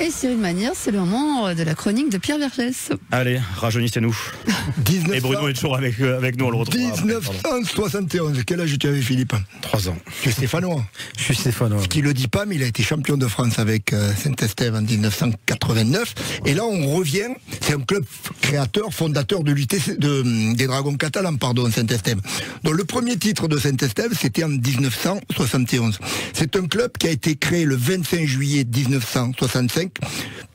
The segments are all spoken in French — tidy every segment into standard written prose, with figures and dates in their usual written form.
Et Cyril Manière, c'est le moment de la chronique de Pierre Vergès. Allez, rajeunissez-nous. Et Bruno est toujours avec nous, on le retrouve. 1971, quel âge tu avais, Philippe? 3 ans. Tu es stéphanois. Je suis stéphanois. Ce qu'il le dit pas, mais il a été champion de France avec Saint-Estève en 1989. Et là, on revient, c'est un club créateur, fondateur de des Dragons catalans, Saint-Estève. Donc le premier titre de Saint-Estève, c'était en 1971. C'est un club qui a été créé le 25 juillet 1965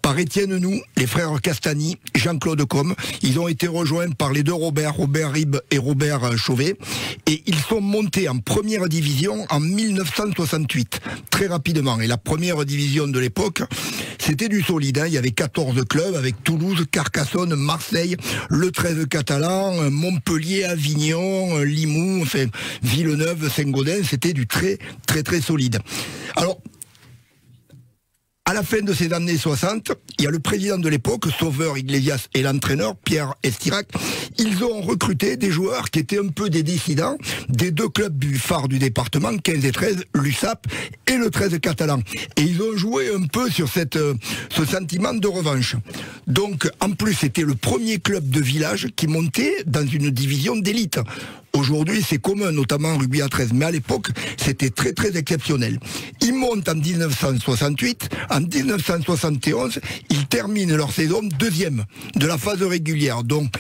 par Étienne Nou, les frères Castagny, Jean-Claude Combe. Ils ont été rejoints par les deux Robert Ribes et Robert Chauvet. Et ils sont montés en première division en 1968, très rapidement. Et la première division de l'époque, c'était du solide. Il y avait 14 clubs avec Toulouse, Carcassonne, Marseille, le 13 catalan, Montpellier, Avignon, Limoux, enfin, Villeneuve, Saint-Gaudens. C'était du très solide. Alors, à la fin de ces années 60, il y a le président de l'époque, Sauveur Iglesias, et l'entraîneur, Pierre Estirac. Ils ont recruté des joueurs qui étaient un peu des décidants des deux clubs du phare du département, 15 et 13, l'USAP et le 13 catalan. Et ils ont joué un peu sur ce sentiment de revanche. Donc, en plus, c'était le premier club de village qui montait dans une division d'élite. Aujourd'hui, c'est commun, notamment rugby à 13. Mais à l'époque, c'était très exceptionnel. Ils montent en 1968. En 1971, ils terminent leur saison deuxième de la phase régulière. Donc,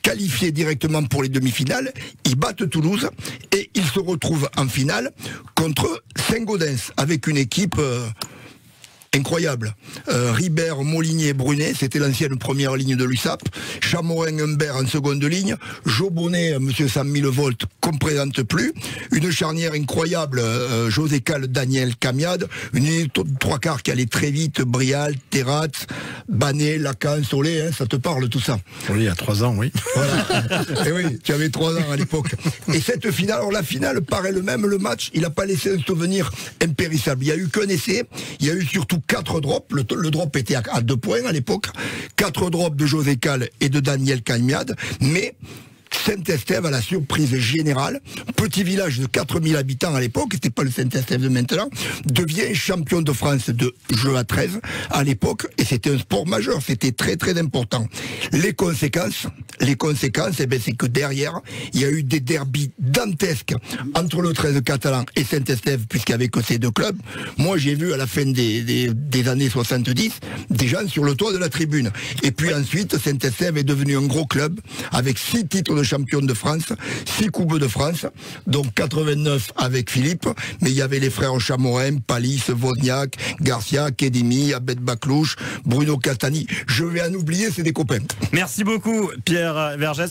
qualifiés directement pour les demi-finales, ils battent Toulouse et ils se retrouvent en finale contre Saint-Gaudens avec une équipe incroyable. Ribert, Molinier, Brunet, c'était l'ancienne première ligne de l'USAP. Chamorin, Humbert en seconde ligne. Jobonnet, monsieur Sam Millevolt, qu'on ne présente plus. Une charnière incroyable, José Cal, Daniel Camiade. Une unité de trois quarts qui allait très vite. Brial, Terrat, Banet, Lacan, Solé, ça te parle tout ça? Oui, il y a 3 ans, oui. Voilà. Et oui, tu avais 3 ans à l'époque. Et cette finale, alors la finale paraît le même, le match, il n'a pas laissé un souvenir impérissable. Il n'y a eu qu'un essai, il y a eu surtout 4 drops, le drop était à 2 points à l'époque, 4 drops de José Cal et de Daniel Camiade, mais Saint-Estève, à la surprise générale, petit village de 4000 habitants à l'époque, c'était pas le Saint-Estève de maintenant, devient champion de France de jeu à 13 à l'époque, et c'était un sport majeur, c'était très important. Les conséquences, c'est que derrière, il y a eu des derbys dantesques entre le 13 catalan et Saint-Estève, puisqu'il n'y avait que ces deux clubs. Moi, j'ai vu à la fin des années 70, des gens sur le toit de la tribune. Et puis ensuite, Saint-Estève est devenu un gros club, avec 6 titres de champion de France, 6 coupes de France, donc 89 avec Philippe, mais il y avait les frères Chamorin, Palis, Wozniak, Garcia, Kedimi, Abed Baklouche, Bruno Castagny. Je vais en oublier, c'est des copains. Merci beaucoup, Pierre Vergès.